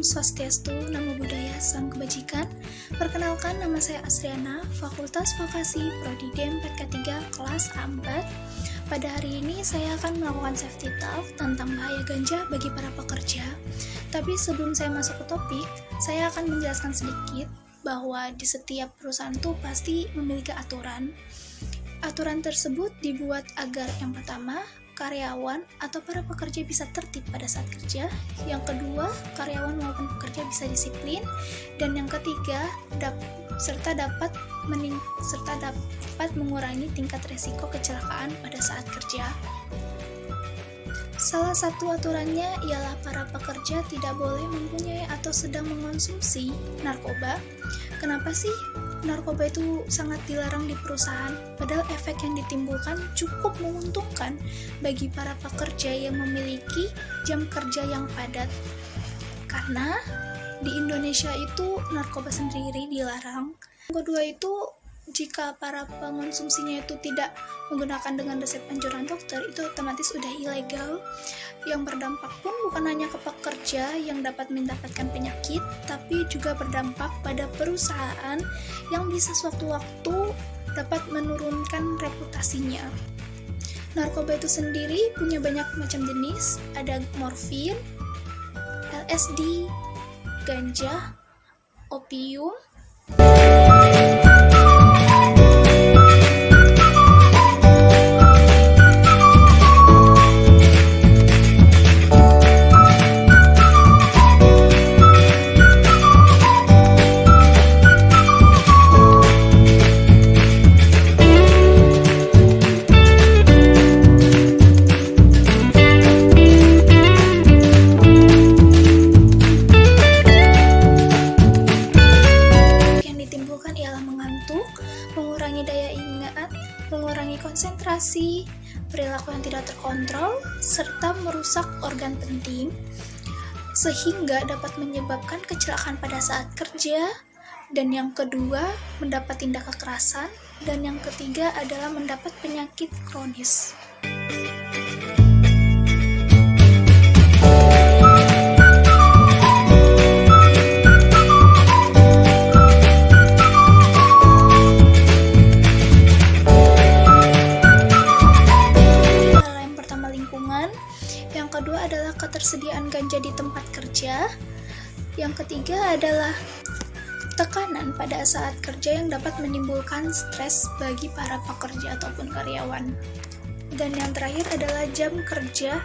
Swastiastu, Namo Buddhaya, Salam Kebajikan. Perkenalkan, nama saya Asriana, Fakultas Vokasi Prodi D4K3 kelas A4. Pada hari ini saya akan melakukan safety talk tentang bahaya ganja bagi para pekerja. Tapi sebelum saya masuk ke topik, saya akan menjelaskan sedikit bahwa di setiap perusahaan itu pasti memiliki aturan. Aturan tersebut dibuat agar yang pertama, karyawan atau para pekerja bisa tertib pada saat kerja. Yang kedua, karyawan maupun pekerja bisa disiplin. Dan yang ketiga, dapat mengurangi tingkat resiko kecelakaan pada saat kerja. Salah satu aturannya ialah para pekerja tidak boleh mempunyai atau sedang mengonsumsi narkoba. Kenapa sih narkoba itu sangat dilarang di perusahaan? Padahal efek yang ditimbulkan cukup menguntungkan bagi para pekerja yang memiliki jam kerja yang padat. Karena di Indonesia itu narkoba sendiri dilarang. Yang kedua itu, jika para pengonsumsinya itu tidak menggunakan dengan resep anjuran dokter, itu otomatis sudah ilegal. Yang berdampak pun bukan hanya ke pekerja yang dapat mendapatkan penyakit, tapi juga berdampak pada perusahaan yang bisa sewaktu-waktu dapat menurunkan reputasinya. Narkoba itu sendiri punya banyak macam jenis, ada morfin, LSD, ganja, opium, mengurangi daya ingat, mengurangi konsentrasi, perilaku yang tidak terkontrol, serta merusak organ penting, sehingga dapat menyebabkan kecelakaan pada saat kerja. Dan yang kedua, mendapat tindak kekerasan, dan yang ketiga adalah mendapat penyakit kronis. Yang kedua adalah ketersediaan ganja di tempat kerja. Yang ketiga adalah tekanan pada saat kerja yang dapat menimbulkan stres bagi para pekerja ataupun karyawan. Dan yang terakhir adalah jam kerja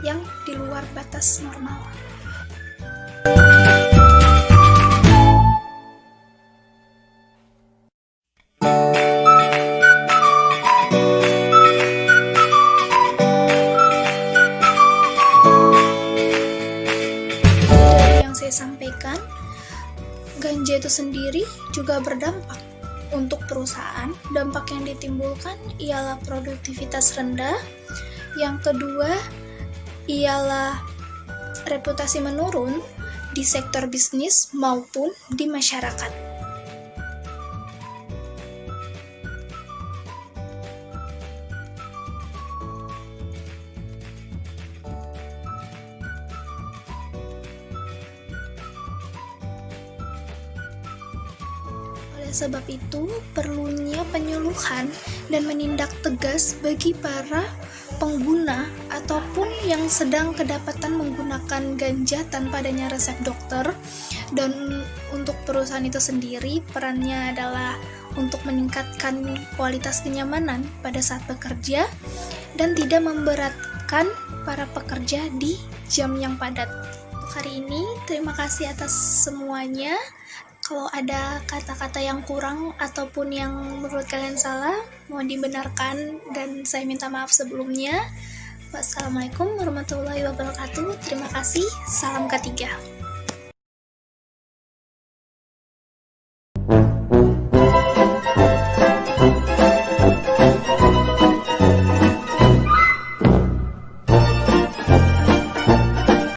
yang di luar batas normal. Saya sampaikan, ganja itu sendiri juga berdampak untuk perusahaan. Dampak yang ditimbulkan ialah produktivitas rendah. Yang kedua ialah reputasi menurun di sektor bisnis maupun di masyarakat. Oleh sebab itu, perlunya penyuluhan dan menindak tegas bagi para pengguna ataupun yang sedang kedapatan menggunakan ganja tanpa adanya resep dokter. Dan untuk perusahaan itu sendiri, perannya adalah untuk meningkatkan kualitas kenyamanan pada saat bekerja dan tidak memberatkan para pekerja di jam yang padat. Untuk hari ini, terima kasih atas semuanya. Kalau ada kata-kata yang kurang ataupun yang menurut kalian salah, mohon dibenarkan dan saya minta maaf sebelumnya. Wassalamualaikum warahmatullahi wabarakatuh. Terima kasih. Salam K3.